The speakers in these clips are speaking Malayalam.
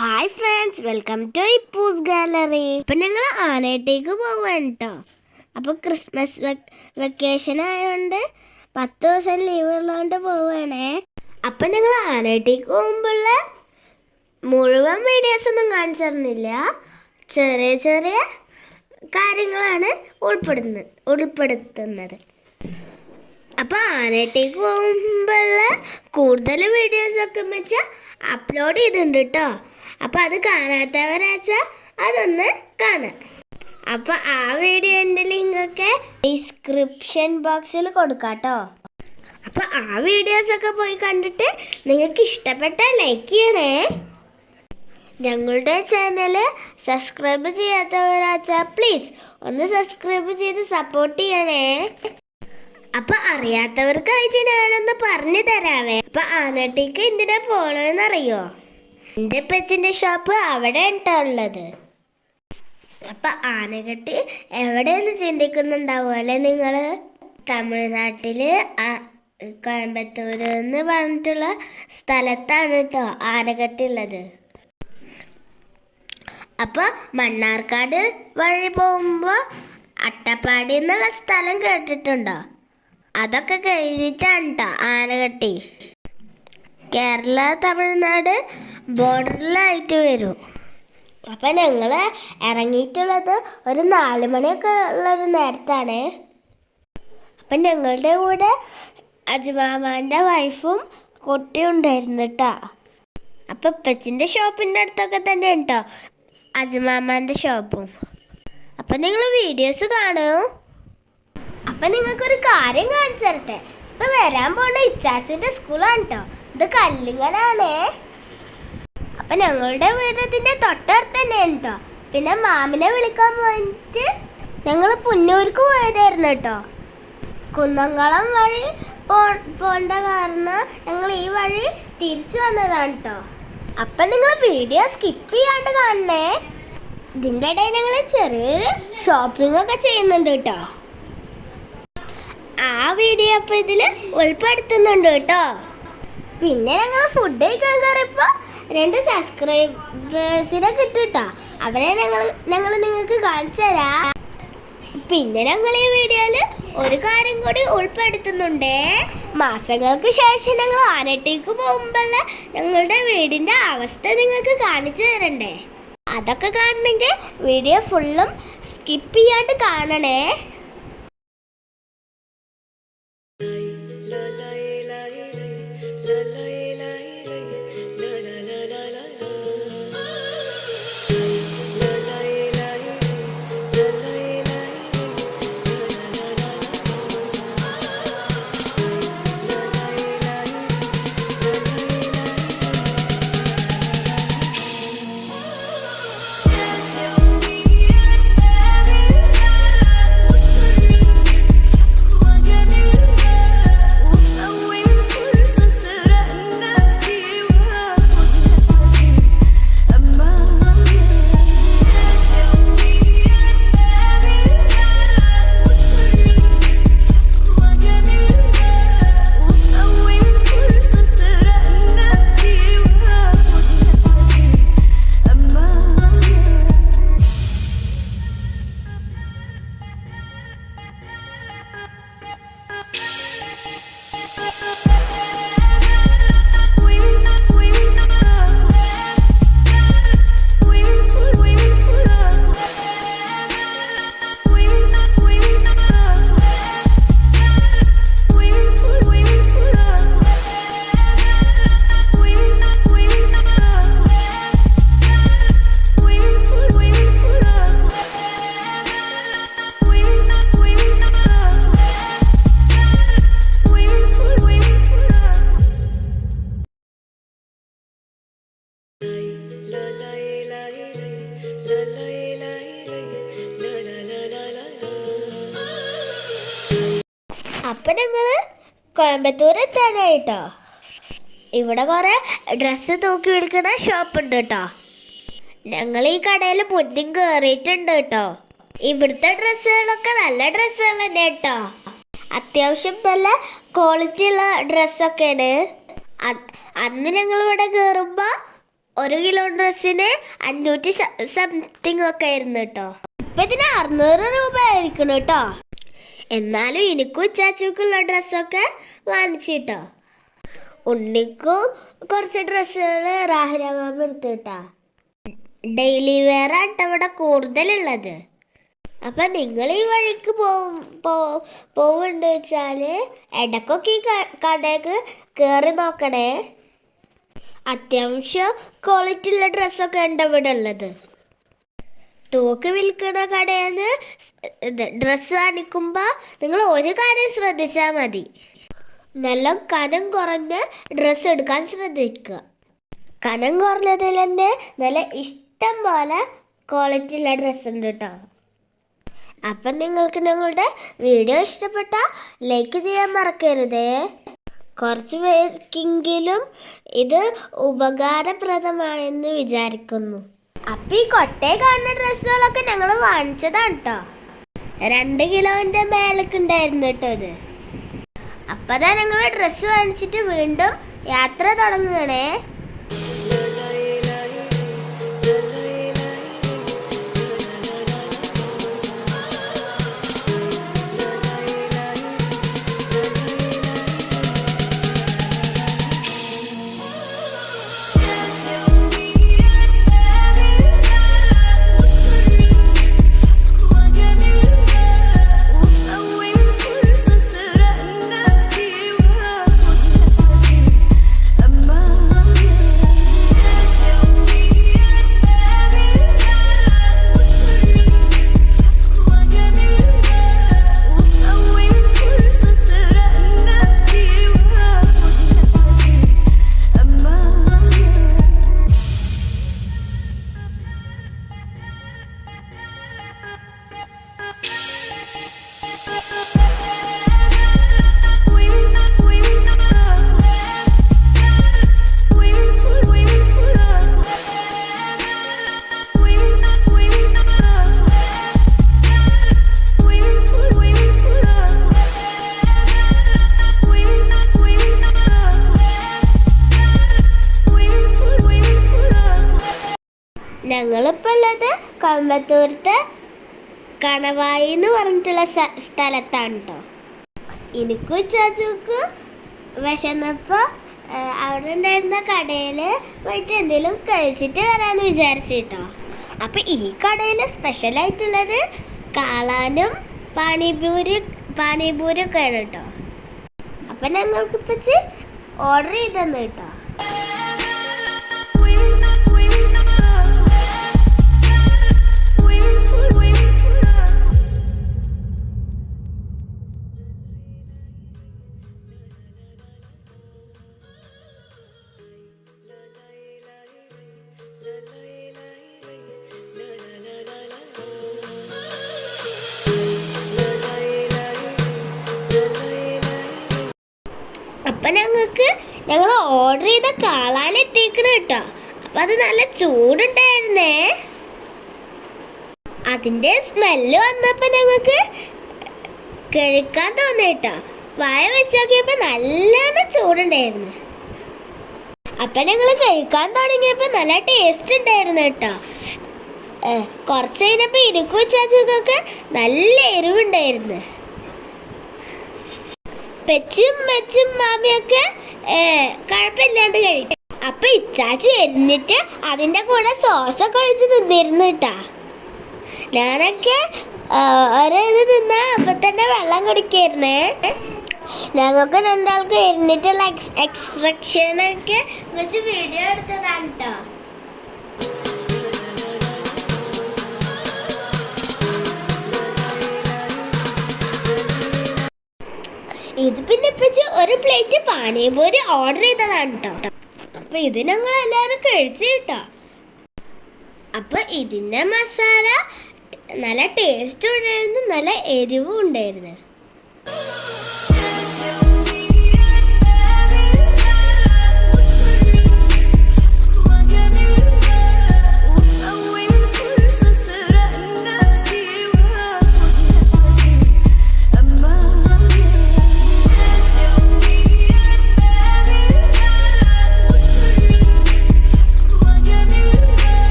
Hi friends, welcome to Ippoos gallery. അപ്പം ഞങ്ങൾ ആനയിട്ടേക്ക് പോവാണ് കേട്ടോ. അപ്പോൾ ക്രിസ്മസ് വെക്കേഷൻ ആയതുകൊണ്ട് 10 ദിവസം ലീവ് ഉള്ളതുകൊണ്ട് പോവുകയാണേ. അപ്പം ഞങ്ങൾ ആനയിട്ടേക്ക് പോകുമ്പോഴുള്ള മുഴുവൻ വീഡിയോസൊന്നും കാണിച്ചു തരുന്നില്ല. ചെറിയ ചെറിയ കാര്യങ്ങളാണ് ഉൾപ്പെടുത്തുന്നത്. അപ്പോൾ ആനയിട്ടേക്ക് പോകുമ്പോഴുള്ള കൂടുതൽ വീഡിയോസൊക്കെ വെച്ചാൽ അപ്ലോഡ് ചെയ്തിട്ടുണ്ട് കേട്ടോ. അപ്പോൾ അത് കാണാത്തവരാച്ചാൽ അതൊന്ന് കാണാം. അപ്പോൾ ആ വീഡിയോൻ്റെ ലിങ്കൊക്കെ ഡിസ്ക്രിപ്ഷൻ ബോക്സിൽ കൊടുക്കാം കേട്ടോ. അപ്പോൾ ആ വീഡിയോസൊക്കെ പോയി കണ്ടിട്ട് നിങ്ങൾക്ക് ഇഷ്ടപ്പെട്ടാൽ ലൈക്ക് ചെയ്യണേ. ഞങ്ങളുടെ ചാനൽ സബ്സ്ക്രൈബ് ചെയ്യാത്തവരാച്ചാൽ പ്ലീസ് ഒന്ന് സബ്സ്ക്രൈബ് ചെയ്ത് സപ്പോർട്ട് ചെയ്യണേ. അപ്പൊ അറിയാത്തവർക്കായിട്ട് ഞാനൊന്ന് പറഞ്ഞു തരാവേ. അപ്പൊ ആനട്ടിക്ക് എന്തിനാ പോണെന്നറിയോ? എൻ്റെ പെച്ചിൻ്റെ ഷോപ്പ് അവിടെ ഉള്ളത്. അപ്പൊ ആനക്കട്ടി എവിടെയെന്ന് ചിന്തിക്കുന്നുണ്ടാവുമല്ലേ നിങ്ങൾ? തമിഴ്നാട്ടില് കോയമ്പത്തൂർ എന്ന് പറഞ്ഞിട്ടുള്ള സ്ഥലത്താണ് കേട്ടോ ആനക്കട്ടി ഉള്ളത്. അപ്പൊ മണ്ണാർക്കാട് വഴി പോകുമ്പോൾ അട്ടപ്പാടി എന്നുള്ള സ്ഥലം കേട്ടിട്ടുണ്ടോ? അതൊക്കെ കഴിഞ്ഞിട്ടാണ് കേട്ടോ ആനക്കട്ടി. കേരള തമിഴ്നാട് ബോർഡറിലായിട്ട് വരും. അപ്പം ഞങ്ങൾ ഇറങ്ങിയിട്ടുള്ളത് ഒരു 4 മണിയൊക്കെ ഉള്ളൊരു നേരത്താണ്. അപ്പം ഞങ്ങളുടെ കൂടെ അജ്മാമാൻ്റെ വൈഫും കുട്ടിയും ഉണ്ടായിരുന്നു കേട്ടോ. അപ്പം ഉപ്പച്ചിൻ്റെ ഷോപ്പിൻ്റെ അടുത്തൊക്കെ തന്നെ ഉണ്ടോ അജ്മാമാൻ്റെ ഷോപ്പും. അപ്പം നിങ്ങൾ വീഡിയോസ് കാണൂ. അപ്പം നിങ്ങൾക്കൊരു കാര്യം കാണിച്ചു തരട്ടെ. ഇപ്പം വരാൻ പോണ ഇച്ചാച്ചൻ്റെ സ്കൂളാണ് കേട്ടോ. ഇത് കല്ലുങ്ങലാണേ. അപ്പം ഞങ്ങളുടെ വീടത്തിൻ്റെ തൊട്ടടുത്ത് തന്നെയാണ് കേട്ടോ. പിന്നെ മാമിനെ വിളിക്കാൻ പോയിട്ട് ഞങ്ങൾ പുന്നൂർക്ക് പോയതായിരുന്നു കേട്ടോ. കുന്നംകുളം വഴി പോണ്ട കാരണം ഞങ്ങൾ ഈ വഴി തിരിച്ചു വന്നതാണ് കേട്ടോ. അപ്പം നിങ്ങൾ വീഡിയോ സ്കിപ്പ് ചെയ്യാണ്ട് കാണണേ. ഇതിൻ്റെ ഇടയിൽ ഞങ്ങൾ ചെറിയൊരു ഷോപ്പിംഗ് ഒക്കെ ചെയ്യുന്നുണ്ട് കേട്ടോ. ആ വീഡിയോ അപ്പോൾ ഇതിൽ ഉൾപ്പെടുത്തുന്നുണ്ട് കേട്ടോ. പിന്നെ ഞങ്ങൾ ഫുഡ് കഴിക്കാൻ കയറിയപ്പോൾ 2 സബ്സ്ക്രൈബേഴ്സിനെ കിട്ടും കേട്ടോ. അവരെ ഞങ്ങൾ നിങ്ങൾക്ക് കാണിച്ചു തരാം. പിന്നെ ഞങ്ങൾ ഈ വീഡിയോയിൽ ഒരു കാര്യം കൂടി ഉൾപ്പെടുത്തുന്നുണ്ട്. മാസങ്ങൾക്ക് ശേഷം ഞങ്ങൾ ആനട്ടേക്ക് പോകുമ്പോൾ ഞങ്ങളുടെ വീടിൻ്റെ അവസ്ഥ നിങ്ങൾക്ക് കാണിച്ചു തരണ്ടേ. അതൊക്കെ കാണണമെങ്കിൽ വീഡിയോ ഫുള്ളും സ്കിപ്പ് ചെയ്യാണ്ട് കാണണേ. അപ്പം ഞങ്ങൾ കോയമ്പത്തൂർ എത്താനായിട്ടോ. ഇവിടെ കുറേ ഡ്രസ്സ് തൂക്കി വിൽക്കുന്ന ഷോപ്പുണ്ട് കേട്ടോ. ഞങ്ങൾ ഈ കടയിൽ മുന്നും കയറിയിട്ടുണ്ട് കേട്ടോ. ഇവിടുത്തെ ഡ്രസ്സുകളൊക്കെ നല്ല ഡ്രസ്സുകൾ തന്നെ കേട്ടോ. അത്യാവശ്യം നല്ല ക്വാളിറ്റി ഉള്ള ഡ്രസ്സൊക്കെയാണ്. അന്ന് ഞങ്ങൾ ഇവിടെ കയറുമ്പോൾ 1 കിലോ ഡ്രസ്സിന് 500 സംതിങ് ഒക്കെ ആയിരുന്നു കേട്ടോ. ഇപ്പം ഇതിന് 600 രൂപ ആയിരിക്കണം കേട്ടോ. എന്നാലും എനിക്കും ഇച്ചാച്ചുക്കുള്ള ഡ്രസ്സൊക്കെ വാങ്ങിച്ചു കേട്ടോ. ഉണ്ണിക്കും കുറച്ച് ഡ്രസ്സുകൾ രാഹുലമാമ എടുത്തു കേട്ടോ. ഡെയിലി വെയർ ആട്ടോ ഇവിടെ കൂടുതലുള്ളത്. അപ്പം നിങ്ങൾ ഈ വഴിക്ക് പോവുണ്ട് വെച്ചാൽ ഇടയ്ക്കൊക്കെ ഈ കടയ്ക്ക് കയറി നോക്കണേ. അത്യാവശ്യം ക്വാളിറ്റി ഉള്ള ഡ്രസ്സൊക്കെ ഉണ്ട് ഇവിടെ ഉള്ളത്. തൂക്ക് വിൽക്കുന്ന കടയിൽ നിന്ന് ഡ്രസ്സ് വാങ്ങിക്കുമ്പോൾ നിങ്ങൾ ഒരു കാര്യം ശ്രദ്ധിച്ചാൽ മതി, നല്ല കനം കുറഞ്ഞ ഡ്രസ്സ് എടുക്കാൻ ശ്രദ്ധിക്കുക. കനം കുറഞ്ഞതിൽ തന്നെ നല്ല ഇഷ്ടം പോലെ ക്വാളിറ്റി ഉള്ള ഡ്രസ്സ് ഉണ്ട് കേട്ടോ. അപ്പം നിങ്ങൾക്ക് ഞങ്ങളുടെ വീഡിയോ ഇഷ്ടപ്പെട്ടാൽ ലൈക്ക് ചെയ്യാൻ മറക്കരുതേ. കുറച്ച് പേർക്കെങ്കിലും ഇത് ഉപകാരപ്രദമായെന്ന് വിചാരിക്കുന്നു. അപ്പം ഈ കൊട്ടയെ കാണുന്ന ഡ്രസ്സുകളൊക്കെ ഞങ്ങൾ വാങ്ങിച്ചതാണ് കേട്ടോ. 2 കിലോൻ്റെ മേലൊക്കെ ഉണ്ടായിരുന്നു കേട്ടോ ഇത്. അപ്പം അതാ ഞങ്ങൾ ഡ്രസ്സ് വാങ്ങിച്ചിട്ട് വീണ്ടും യാത്ര തുടങ്ങുകയാണേ. ഞങ്ങളിപ്പോൾ ഉള്ളത് കോയമ്പത്തൂരത്തെ കണവായി എന്ന് പറഞ്ഞിട്ടുള്ള സ്ഥലത്താണ് കേട്ടോ. എനിക്കും ചാച്ചുക്കും വിശന്നപ്പോൾ അവിടെ ഉണ്ടായിരുന്ന കടയിൽ പോയിട്ട് എന്തെങ്കിലും കഴിച്ചിട്ട് വരാമെന്ന് വിചാരിച്ചു കേട്ടോ. അപ്പം ഈ കടയിൽ സ്പെഷ്യലായിട്ടുള്ളത് കാളാനും പാനിപൂരിയൊക്കെയാണ് കേട്ടോ. അപ്പം ഞങ്ങൾക്കിപ്പോൾ ഓർഡർ ചെയ്തെന്ന് കേട്ടോ. അപ്പം ഞങ്ങൾ ഓർഡർ ചെയ്ത കാളാൻ എത്തിക്കണം കേട്ടോ. അപ്പം അത് നല്ല ചൂടുണ്ടായിരുന്നേ. അതിൻ്റെ സ്മെല്ല് വന്നപ്പോൾ ഞങ്ങൾക്ക് കഴിക്കാൻ തോന്നി കേട്ടോ. വായ വെച്ച് നോക്കിയപ്പോൾ നല്ലോണം ചൂടുണ്ടായിരുന്നു. അപ്പം ഞങ്ങൾ കഴിക്കാൻ തുടങ്ങിയപ്പോൾ നല്ല ടേസ്റ്റ് ഉണ്ടായിരുന്നു കേട്ടോ. കുറച്ച് കഴിഞ്ഞപ്പോൾ ഇരിക്കും വെച്ചാൽ നല്ല എരിവുണ്ടായിരുന്നു. പെച്ചും മെച്ചും മാമിയൊക്കെ കുഴപ്പമില്ലാണ്ട് കഴിക്കും. അപ്പം ഇച്ചാച്ചി എരിഞ്ഞിട്ട് അതിൻ്റെ കൂടെ സോസൊക്കെ ഒഴിച്ച് തിന്നിരുന്നു കേട്ടാ. ഞാനൊക്കെ ഇത് തിന്നാ അപ്പം തന്നെ വെള്ളം കുടിക്കായിരുന്നേ. ഞങ്ങൾക്ക് 2 ആൾക്കും എരിഞ്ഞിട്ടുള്ള എക്സ്പ്രഷനൊക്കെ വെച്ച് വീഡിയോ എടുത്തതാണ് കേട്ടോ. ഇത് പിന്നെ ഇപ്പച്ചി ഒരു പ്ലേറ്റ് പാനിപൂരി ഓർഡർ ചെയ്തതാണ് കേട്ടോ. അപ്പം ഇത് ഞങ്ങൾ എല്ലാവരും കഴിച്ചു കേട്ടോ. അപ്പം ഇതിൻ്റെ മസാല നല്ല ടേസ്റ്റും ഉണ്ടായിരുന്നു, നല്ല എരിവും ഉണ്ടായിരുന്നു.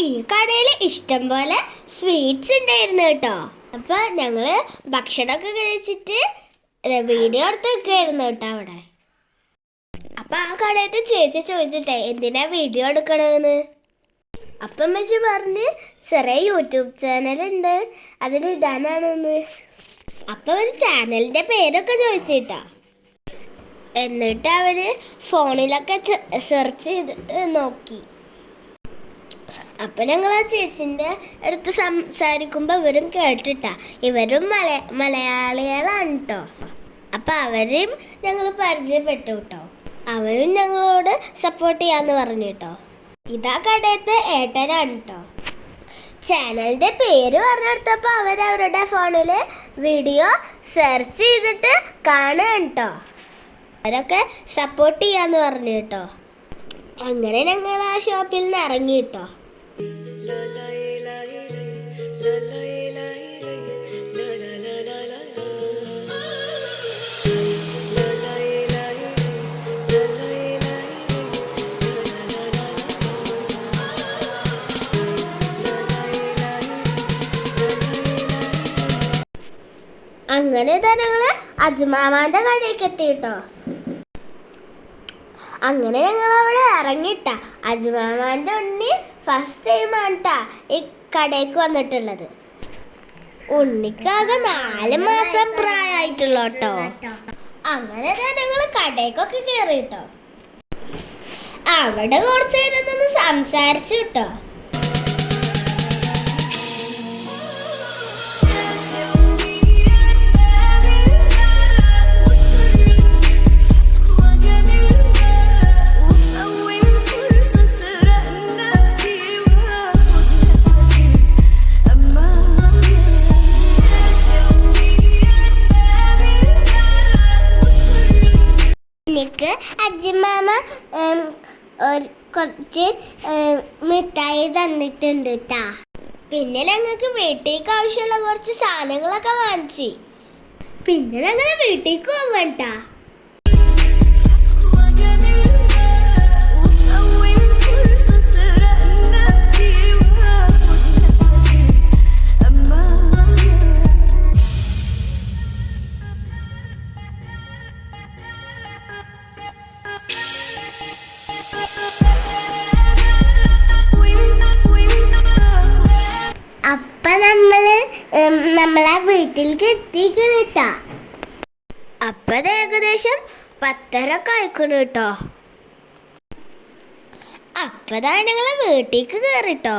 ഈ കടയിൽ ഇഷ്ടം പോലെ സ്വീറ്റ്സ് ഉണ്ടായിരുന്നു കേട്ടോ. അപ്പോൾ ഞങ്ങൾ ഭക്ഷണമൊക്കെ കഴിച്ചിട്ട് വീഡിയോ എടുത്ത് വെക്കായിരുന്നു കേട്ടോ അവിടെ. അപ്പം ആ കടയത്തെ ചേച്ചി ചോദിച്ചിട്ടേ എന്തിനാ വീഡിയോ എടുക്കണമെന്ന്. അപ്പം വെച്ച് പറഞ്ഞ് ചെറിയ യൂട്യൂബ് ചാനലുണ്ട്, അതിലിടാനാണെന്ന്. അപ്പം ഒരു ചാനലിൻ്റെ പേരൊക്കെ ചോദിച്ചിട്ടാ. എന്നിട്ട് അവർ ഫോണിലൊക്കെ സെർച്ച് ചെയ്തിട്ട് നോക്കി. അപ്പം ഞങ്ങൾ ആ ചേച്ചിൻ്റെ അടുത്ത് സംസാരിക്കുമ്പോൾ ഇവരും കേട്ടിട്ടാ. ഇവരും മലയാളികളാണ് കേട്ടോ. അപ്പം അവരെയും ഞങ്ങൾ പരിചയപ്പെട്ടു കേട്ടോ. അവരും ഞങ്ങളോട് സപ്പോർട്ട് ചെയ്യാമെന്ന് പറഞ്ഞു കേട്ടോ. ഇതാ കടയത്തെ ഏട്ടനാണ് കേട്ടോ. ചാനലിൻ്റെ പേര് പറഞ്ഞെടുത്തപ്പോൾ അവരവരുടെ ഫോണിൽ വീഡിയോ സെർച്ച് ചെയ്തിട്ട് കാണുക കേട്ടോ. അവരൊക്കെ സപ്പോർട്ട് ചെയ്യാമെന്ന് പറഞ്ഞു കേട്ടോ. അങ്ങനെ ഞങ്ങൾ ആ ഷോപ്പിൽ നിന്ന് ഇറങ്ങി കേട്ടോ. അങ്ങനെ ഞങ്ങള് അജ്മാമാന്റെ കടയിലേക്ക് എത്തി കേട്ടോ. അങ്ങനെ ഞങ്ങൾ അവിടെ ഇറങ്ങിട്ട. അജ്മാമാന്റെ ഉണ്ണി ഫസ്റ്റ് ടൈമാണ് കേട്ടാ ഈ കടയിലേക്ക് വന്നിട്ടുള്ളത്. ഉണ്ണിക്കാകെ 4 മാസം പ്രായമായിട്ടുള്ള കേട്ടോ. അങ്ങനെ ഞങ്ങൾ കടയിലേക്കൊക്കെ കയറി കേട്ടോ. അവിടെ കുറച്ച് നേരം നിന്ന് സംസാരിച്ചു കേട്ടോ. എനിക്ക് അജ്മാമ കുറച്ച് മിഠായി തന്നിട്ടുണ്ട് കേട്ടാ. പിന്നെ ഞങ്ങൾക്ക് വീട്ടിലേക്ക് ആവശ്യമുള്ള കുറച്ച് സാധനങ്ങളൊക്കെ വാങ്ങിച്ചു. പിന്നെ ഞങ്ങൾ വീട്ടിലേക്ക് പോകട്ടാ. നമ്മളെ വീട്ടിലേക്ക് എത്തിക്കണം കേട്ടാ. അപ്പം ഏകദേശം 10:30 ആയിക്കണം കേട്ടോ. അപ്പതാ ഞങ്ങള് വീട്ടിലേക്ക് കയറിട്ടോ.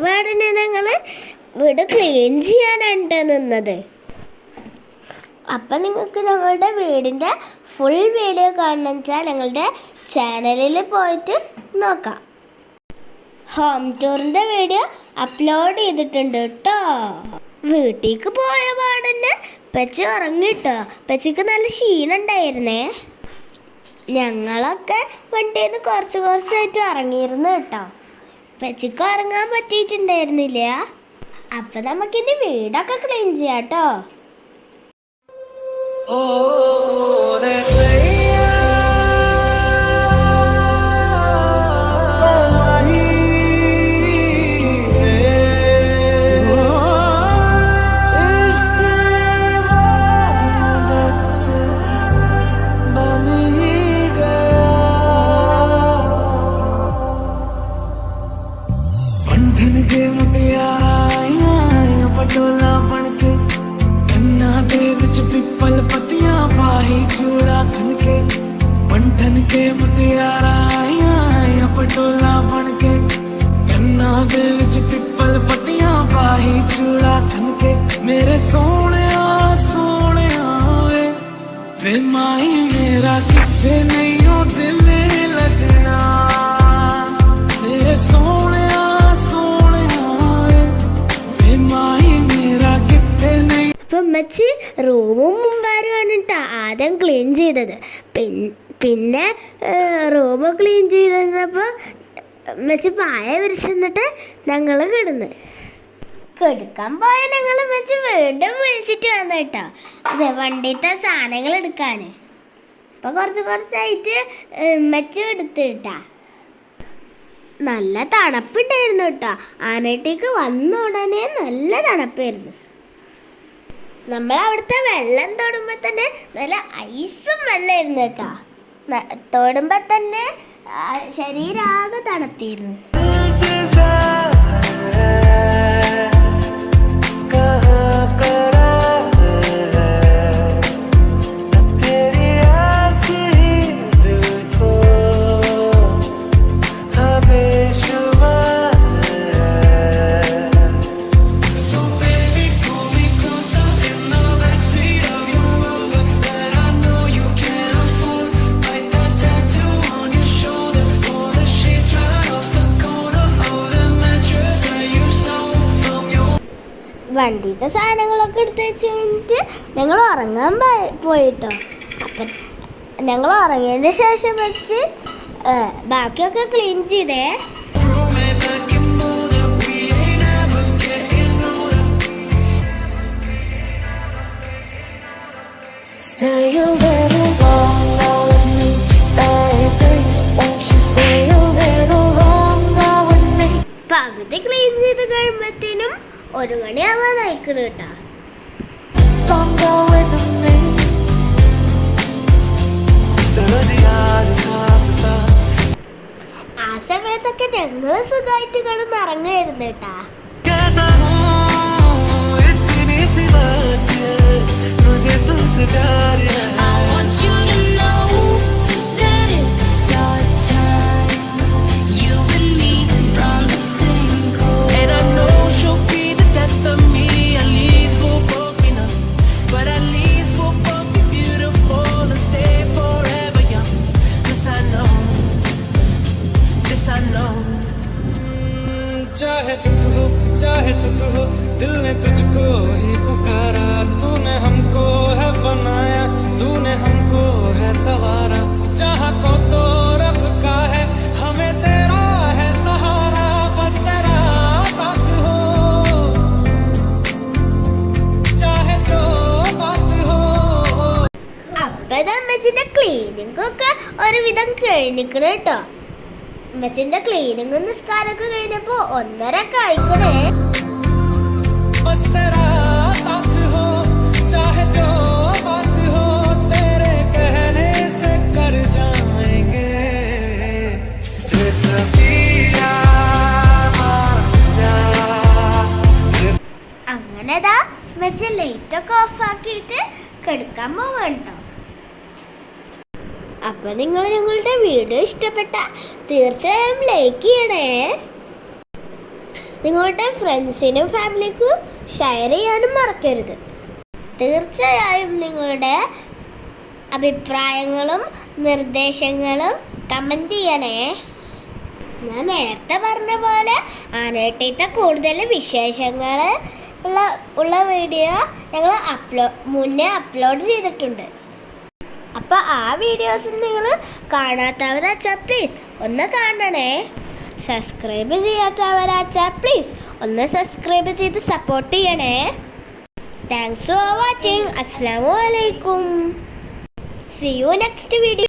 പാടിനെ ഞങ്ങള് വീട് ക്ലീൻ ചെയ്യാനായിട്ട് നിന്നത്. അപ്പം നിങ്ങൾക്ക് ഞങ്ങളുടെ വീടിൻ്റെ ഫുൾ വീഡിയോ കാണണം വെച്ചാൽ ഞങ്ങളുടെ ചാനലിൽ പോയിട്ട് നോക്കാം. ഹോം ടൂറിൻ്റെ വീഡിയോ അപ്ലോഡ് ചെയ്തിട്ടുണ്ട് കേട്ടോ. വീട്ടിലേക്ക് പോയ പാടന്നെ പെച്ചി ഉറങ്ങിട്ടോ. പെച്ചിക്ക് നല്ല ക്ഷീണം ഉണ്ടായിരുന്നേ. ഞങ്ങളൊക്കെ വണ്ടിയിൽ നിന്ന് കുറച്ചായിട്ട് ഇറങ്ങിയിരുന്നു കേട്ടോ. പെച്ചിക്ക് ഉറങ്ങാൻ പറ്റിയിട്ടുണ്ടായിരുന്നില്ല. അപ്പം നമുക്കിനി വീടൊക്കെ ക്ലീൻ ചെയ്യാം കേട്ടോ. मेरे सोने सोने वे वे माई मेरा किथे नहीं हो दिल लगना मेरे सोने सोने वे माई मेरा किथे नहीं. അപ്പം അമ്മച്ചി റൂമും മുമ്പാരുമാണ് കേട്ടോ ആദ്യം ക്ലീൻ ചെയ്തത്. പിന്നെ റൂം ക്ലീൻ ചെയ്തപ്പോൾ അമ്മച്ചി പായ വിരിച്ചെന്നിട്ട് ഞങ്ങൾ കിടക്കാൻ പോയ ഞങ്ങൾ വെച്ച് വീണ്ടും വിളിച്ചിട്ട് വന്നു കേട്ടോ. അതെ വണ്ടിത്തെ സാധനങ്ങൾ എടുക്കാൻ. അപ്പം കുറച്ചായിട്ട് മെച്ച എടുത്തിട്ടാ. നല്ല തണുപ്പുണ്ടായിരുന്നു കേട്ടോ. ആനയിട്ടേക്ക് വന്ന ഉടനെ നല്ല തണുപ്പായിരുന്നു. നമ്മൾ അവിടുത്തെ വെള്ളം തൊടുമ്പോൾ തന്നെ നല്ല ഐസും വെള്ളമായിരുന്നു കേട്ടോ. തൊടുമ്പോൾ തന്നെ ശരീരാകെ തണുത്തിരുന്നു. വണ്ടിയിലത്തെ സാധനങ്ങളൊക്കെ എടുത്ത് വെച്ച് കഴിഞ്ഞിട്ട് ഞങ്ങൾ ഉറങ്ങാൻ പോയിട്ടോ. അപ്പം ഞങ്ങൾ ഉറങ്ങിയതിന് ശേഷം വെച്ച് ബാക്കിയൊക്കെ ക്ലീൻ ചെയ്തേ. പകുതി ക്ലീൻ ചെയ്ത് കഴിയുമ്പത്തേനും 1 മണിയാവാനായിക്കണ് കേട്ടാ. ആ സമയത്തൊക്കെ ഞങ്ങള് സുഖമായിട്ട് കിടന്നിറങ്ങായിരുന്നു കേട്ടാ. चाहे दुख हो चाहे सुख हो दिल ने तुझको ही पुकारा. तूने हमको है बनाया, तूने हमको है सवारा. जहाँ को तो रब का है, हमें तेरा है सहारा. बस तेरा साथ हो चाहे जो बात हो. അപ്പതാ അമ്മച്ചിന്റെ ക്ലീനിങ് ഒക്കെ ഒരുവിധം കഴിഞ്ഞിക്കണ് കേട്ടോ. അമ്മച്ചിന്റെ ക്ലീനിങ്ങും നിസ്കാരമൊക്കെ കഴിഞ്ഞപ്പോ 1:30 ആയിക്കണേ. അങ്ങനെതാ അമ്മച്ചി ലൈറ്റൊക്കെ ഓഫാക്കിയിട്ട് കിടക്കാൻ പോവാൻ കേട്ടോ. അപ്പം നിങ്ങൾ ഞങ്ങളുടെ വീഡിയോ ഇഷ്ടപ്പെട്ട തീർച്ചയായും ലൈക്ക് ചെയ്യണേ. നിങ്ങളുടെ ഫ്രണ്ട്സിനും ഫാമിലിക്കും ഷെയർ ചെയ്യാനും മറക്കരുത്. തീർച്ചയായും നിങ്ങളുടെ അഭിപ്രായങ്ങളും നിർദ്ദേശങ്ങളും കമൻറ്റ് ചെയ്യണേ. ഞാൻ നേരത്തെ പറഞ്ഞ പോലെ ആനയിട്ടത്തെ കൂടുതൽ വിശേഷങ്ങൾ ഉള്ള വീഡിയോ ഞങ്ങൾ മുന്നേ അപ്ലോഡ് ചെയ്തിട്ടുണ്ട്. അപ്പോൾ ആ വീഡിയോസ് നിങ്ങൾ കാണാത്തവരാച്ചാൽ പ്ലീസ് ഒന്ന് കാണണേ. സബ്സ്ക്രൈബ് ചെയ്യാത്തവരാച്ചാൽ പ്ലീസ് ഒന്ന് സബ്സ്ക്രൈബ് ചെയ്ത് സപ്പോർട്ട് ചെയ്യണേ. Thanks for watching. അസ്സലാമു അലൈക്കും. See you next video.